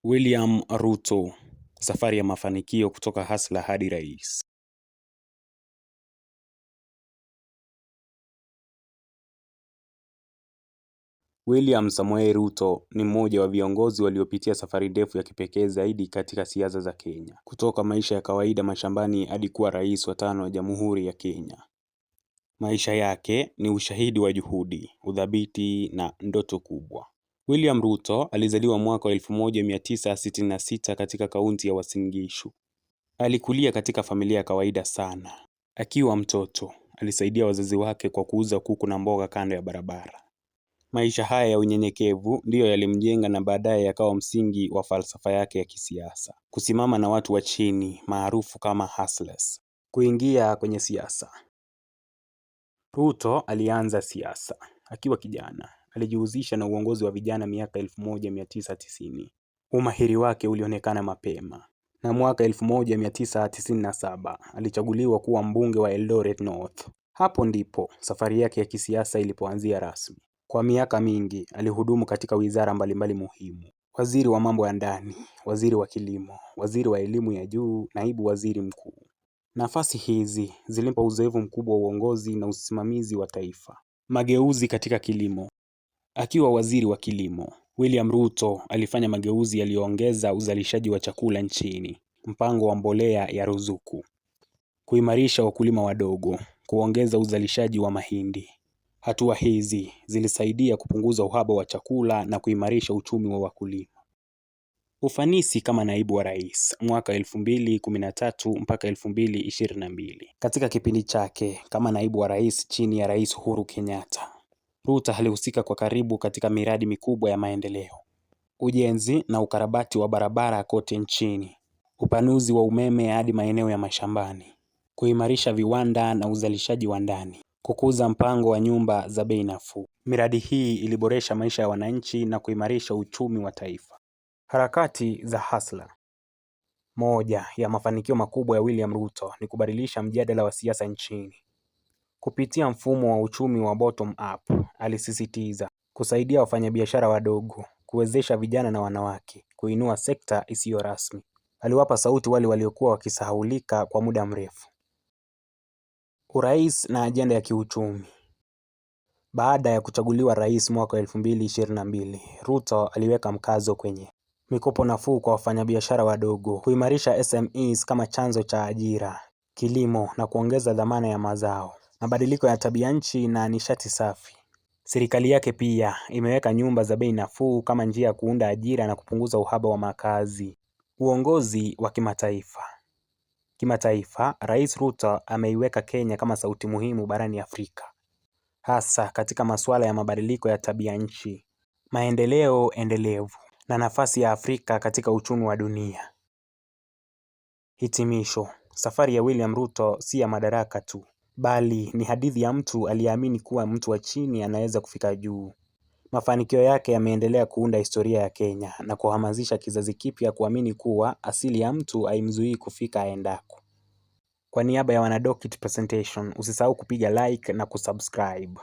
William Ruto, safari ya mafanikio kutoka hustler hadi rais. William Samoei Ruto ni mmoja wa viongozi waliopitia safari ndefu ya kipekee zaidi katika siasa za Kenya. Kutoka maisha ya kawaida mashambani hadi kuwa rais wa 5 wa Jamhuri ya Kenya. Maisha yake ni ushahidi wa juhudi, udhabiti na ndoto kubwa. William Ruto alizaliwa mwaka wa 1966 katika kaunti ya Uasin Gishu. Alikulia katika familia ya kawaida sana. Akiwa mtoto, alisaidia wazazi wake kwa kuuza kuku na mboga kando ya barabara. Maisha haya ya unyenyekevu ndiyo yalimjenga na baadaye yakawa msingi wa falsafa yake ya kisiasa. Kusimama na watu wa chini, maarufu kama hustlers. Kuingia kwenye siasa. Ruto alianza siasa akiwa kijana. Alijihusisha na uongozi wa vijana miaka 1990. Umahiri wake ulionekana mapema. Na mwaka 1997 alichaguliwa kuwa mbunge wa Eldoret North. Hapo ndipo safari yake ya kisiasa ilipoanzia rasmi. Kwa miaka mingi alihudumu katika wizara mbalimbali muhimu. Waziri wa mambo ya ndani, waziri wa kilimo, waziri wa elimu ya juu, naibu waziri mkuu. Nafasi hizi zilimpa uzoefu mkubwa wa uongozi na usimamizi wa taifa. Mageuzi katika kilimo. Akiwa waziri wa kilimo, William Ruto alifanya mageuzi yaliyoongeza uzalishaji wa chakula nchini. Mpango wa mbolea ya ruzuku. Kuimarisha wakulima wadogo, kuongeza uzalishaji wa mahindi. Hatua hizi zilisaidia kupunguza uhaba wa chakula na kuimarisha uchumi wa wakulima. Ufanisi kama naibu wa rais mwaka 2013 mpaka 2022. Katika kipindi chake kama naibu wa rais chini ya Rais Uhuru Kenyatta, Ruto alihusika kwa karibu katika miradi mikubwa ya maendeleo. Ujenzi na ukarabati wa barabara kote nchini. Upanuzi wa umeme hadi maeneo ya mashambani. Kuimarisha viwanda na uzalishaji wa ndani. Kukuza mpango wa nyumba za bei nafuu. Miradi hii iliboresha maisha ya wananchi na kuimarisha uchumi wa taifa. Harakati za hustler. Moja ya mafanikio makubwa ya William Ruto ni kubadilisha mjadala wa siasa nchini. Kupitia mfumo wa uchumi wa bottom up, alisisitiza kusaidia wafanyabiashara wadogo, kuwezesha vijana na wanawake, kuinua sekta isiyo rasmi. Aliwapa sauti wale waliokuwa wakisahaulika kwa muda mrefu. Urais na ajenda ya kiuchumi. Baada ya kuchaguliwa rais mwaka 2022, Ruto aliweka mkazo kwenye mikopo nafuu kwa wafanyabiashara wadogo, kuimarisha SMEs kama chanzo cha ajira, kilimo na kuongeza dhamana ya mazao, mabadiliko ya tabia nchi na nishati safi. Serikali yake pia imeweka nyumba za bei nafuu kama njia ya kuunda ajira na kupunguza uhaba wa makazi. Uongozi wa kimataifa. Kimataifa, Rais Ruto ameiweka Kenya kama sauti muhimu barani Afrika, hasa katika masuala ya mabadiliko ya tabia nchi, maendeleo endelevu na nafasi ya Afrika katika uchumi wa dunia. Hitimisho, safari ya William Ruto si ya madaraka tu, bali ni hadithi ya mtu aliyeamini kuwa mtu wa chini anaweza kufika juu. Mafanikio yake yameendelea kuunda historia ya Kenya na kuhamasisha kizazi kipya kuamini kuwa asili ya mtu haimzuii kufika aendako. Kwa niaba ya Wanadokit Presentation, usisahau kupiga like na kusubscribe.